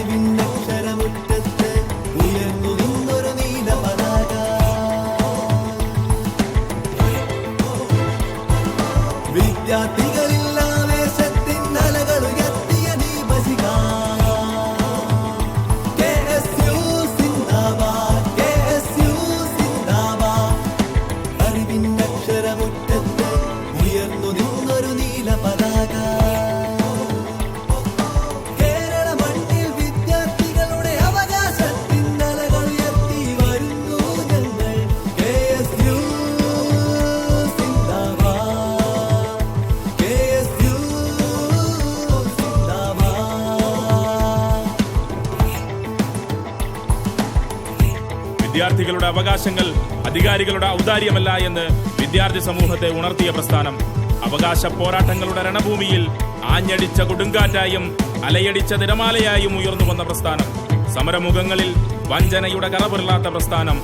അറിവിന്നക്ഷരമുറ്റത്ത് ഉയർന്നു നിന്നൊരു നീല പതാക. വിദ്യാർത്ഥികളിൽ ആവേശത്തിൻ അലകൾ ഉയർത്തിയ ദീപശിഖ. KSU സിന്ദാബാദ്, KSU സിന്ദാബാദ്. അറിവിന്നക്ഷരമുറ്റത്ത് ഉയർന്നു നിന്നൊരു നീല പതാക. കേരള മണ്ണിൽ വിദ്യാർത്ഥികളുടെ അവകാശത്തിൻ അലകൾ ഉയർത്തി വരുന്നു ഞങ്ങൾ. KSU സിന്ദാബാദ്, KSU സിന്ദാബാദ്. വിദ്യാർത്ഥികളുടെ അവകാശങ്ങൾ അധികാരികളുടെ ഔദാര്യമല്ല എന്ന് വിദ്യാർത്ഥി സമൂഹത്തെ ഉണർത്തിയ പ്രസ്ഥാനം. അവകാശ പോരാട്ടങ്ങളുടെ രണഭൂമിയിൽ ആഞ്ഞടിച്ച കൊടുങ്കാറ്റായും അലയടിച്ച തിരമാലയായും ഉയർന്നു വന്ന പ്രസ്ഥാനം. സമരമുഖങ്ങളിൽ വഞ്ചനയുടെ കറപുരളാത്ത പ്രസ്ഥാനം.